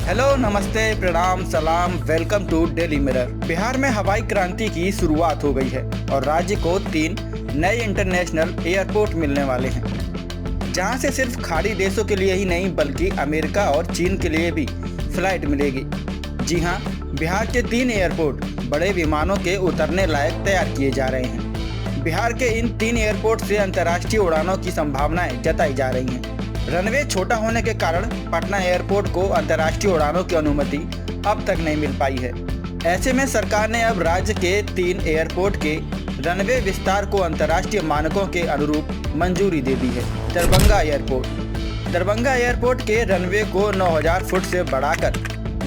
Hello, नमस्ते, प्रणाम, सलाम, वेलकम टू डेली मिरर। बिहार में हवाई क्रांति की शुरुआत हो गई है और राज्य को 3 नए इंटरनेशनल एयरपोर्ट मिलने वाले हैं, जहां से सिर्फ खाड़ी देशों के लिए ही नहीं बल्कि अमेरिका और चीन के लिए भी फ्लाइट मिलेगी। जी हां, बिहार के 3 एयरपोर्ट बड़े विमानों के उतरने लायक तैयार किए जा रहे हैं। बिहार के इन 3 एयरपोर्ट से अंतर्राष्ट्रीय उड़ानों की संभावनाएं जताई जा रही हैं। रनवे छोटा होने के कारण पटना एयरपोर्ट को अंतर्राष्ट्रीय उड़ानों की अनुमति अब तक नहीं मिल पाई है। ऐसे में सरकार ने अब राज्य के 3 एयरपोर्ट के रनवे विस्तार को अंतर्राष्ट्रीय मानकों के अनुरूप मंजूरी दे दी है। दरभंगा एयरपोर्ट के रनवे को 9000 फुट से बढ़ाकर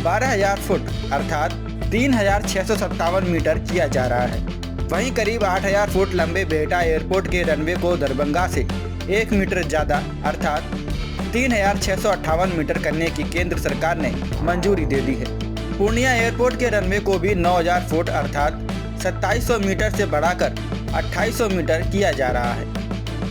12000 फुट अर्थात 3657 मीटर किया जा रहा है। वहीं करीब 8000 फुट लंबे बिहटा एयरपोर्ट के रनवे को दरभंगा से 1 मीटर ज़्यादा अर्थात 3658 मीटर करने की केंद्र सरकार ने मंजूरी दे दी है। पूर्णिया एयरपोर्ट के रनवे को भी 9000 फुट अर्थात 2700 मीटर से बढ़ाकर 2800 मीटर किया जा रहा है।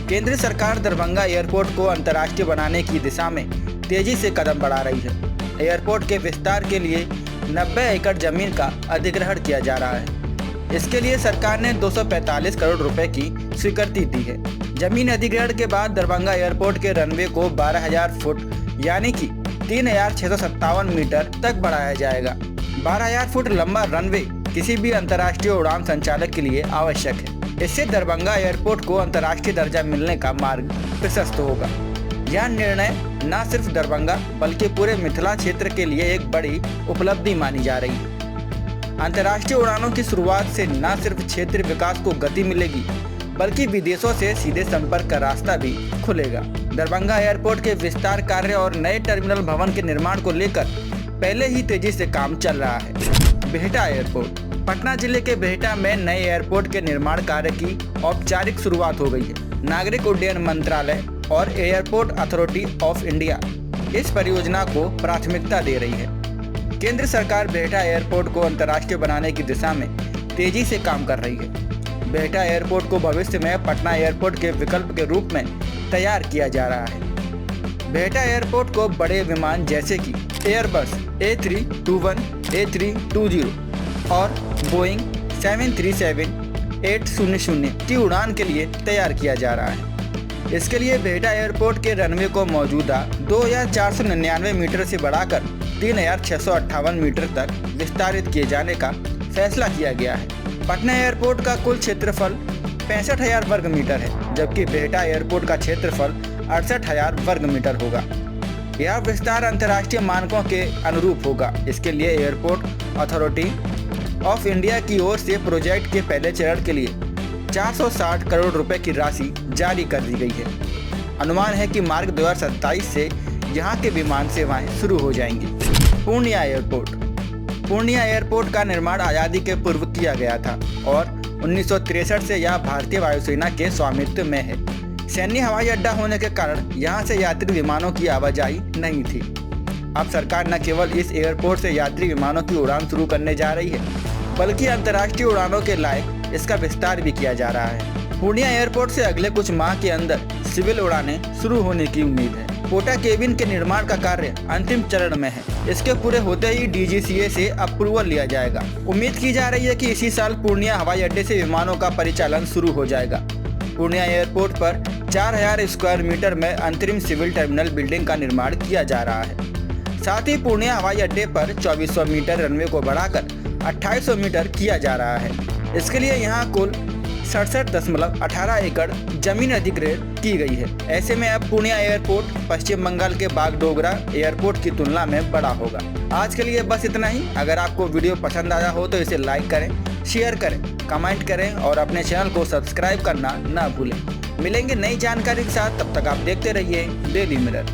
केंद्र सरकार दरभंगा एयरपोर्ट को अंतर्राष्ट्रीय बनाने की दिशा में तेजी से कदम बढ़ा रही है। एयरपोर्ट के विस्तार के लिए 90 एकड़ जमीन का अधिग्रहण किया जा रहा है। इसके लिए सरकार ने 245 करोड़ रुपए की स्वीकृति दी है। जमीन अधिग्रहण के बाद दरभंगा एयरपोर्ट के रनवे को 12000 फुट यानी कि 3657 मीटर तक बढ़ाया जाएगा। 12000 फुट लंबा रनवे किसी भी अंतर्राष्ट्रीय उड़ान संचालक के लिए आवश्यक है। इससे दरभंगा एयरपोर्ट को अंतर्राष्ट्रीय दर्जा मिलने का मार्ग प्रशस्त होगा। यह निर्णय न सिर्फ दरभंगा बल्कि पूरे मिथिला क्षेत्र के लिए एक बड़ी उपलब्धि मानी जा रही है। अंतर्राष्ट्रीय उड़ानों की शुरुआत से न सिर्फ क्षेत्रीय विकास को गति मिलेगी बल्कि विदेशों से सीधे संपर्क का रास्ता भी खुलेगा। दरभंगा एयरपोर्ट के विस्तार कार्य और नए टर्मिनल भवन के निर्माण को लेकर पहले ही तेजी से काम चल रहा है। बिहटा एयरपोर्ट पटना जिले के बिहटा में नए एयरपोर्ट के निर्माण कार्य की औपचारिक शुरुआत हो गई है। नागरिक उड्डयन मंत्रालय और एयरपोर्ट अथॉरिटी ऑफ इंडिया इस परियोजना को प्राथमिकता दे रही है। केंद्र सरकार बिहटा एयरपोर्ट को अंतर्राष्ट्रीय बनाने की दिशा में तेजी से काम कर रही है। बिहटा एयरपोर्ट को भविष्य में पटना एयरपोर्ट के विकल्प के रूप में तैयार किया जा रहा है। बिहटा एयरपोर्ट को बड़े विमान जैसे कि एयरबस A321, A320 और बोइंग 737-800 की उड़ान के लिए तैयार किया जा रहा है। इसके लिए बिहटा एयरपोर्ट के रनवे को मौजूदा 2499 मीटर से बढ़ाकर 3658 मीटर तक विस्तारित किए जाने का फैसला किया गया है। पटना एयरपोर्ट का कुल क्षेत्रफल 65,000 वर्ग मीटर है, जबकि बिहटा एयरपोर्ट का क्षेत्रफल 68,000 वर्ग मीटर होगा। यह विस्तार अंतर्राष्ट्रीय मानकों के अनुरूप होगा। इसके लिए एयरपोर्ट अथॉरिटी ऑफ इंडिया की ओर से प्रोजेक्ट के पहले चरण के लिए 460 करोड़ रुपए की राशि जारी कर दी गई है। अनुमान है कि मार्च 2027 से यहाँ के विमान सेवाएं शुरू हो जाएंगी। पूर्णिया एयरपोर्ट का निर्माण आज़ादी के पूर्व किया गया था और 1963 से यह भारतीय वायुसेना के स्वामित्व में है। सैन्य हवाई अड्डा होने के कारण यहाँ से यात्री विमानों की आवाजाही नहीं थी। अब सरकार न केवल इस एयरपोर्ट से यात्री विमानों की उड़ान शुरू करने जा रही है बल्कि अंतर्राष्ट्रीय उड़ानों के लायक इसका विस्तार भी किया जा रहा है। पूर्णिया एयरपोर्ट से अगले कुछ माह के अंदर सिविल उड़ानें शुरू होने की उम्मीद है। कोटा केबिन के निर्माण का कार्य अंतिम चरण में है। इसके पूरे होते ही DGCA से अप्रूवल लिया जाएगा। उम्मीद की जा रही है कि इसी साल पूर्णिया हवाई अड्डे से विमानों का परिचालन शुरू हो जाएगा। पूर्णिया एयरपोर्ट पर 4000 स्क्वायर मीटर में अंतरिम सिविल टर्मिनल बिल्डिंग का निर्माण किया जा रहा है। साथ ही पूर्णिया हवाई अड्डे पर 2400 मीटर रनवे को बढ़ाकर 2800 मीटर किया जा रहा है। इसके लिए यहाँ कुल 67.18 एकड़ जमीन अधिग्रहित की गई है। ऐसे में अब पूर्णिया एयरपोर्ट पश्चिम बंगाल के बागडोगरा एयरपोर्ट की तुलना में बड़ा होगा। आज के लिए बस इतना ही। अगर आपको वीडियो पसंद आया हो तो इसे लाइक करें, शेयर करें, कमेंट करें और अपने चैनल को सब्सक्राइब करना ना भूलें। मिलेंगे नई जानकारी के साथ, तब तक आप देखते रहिए डेली मिरर।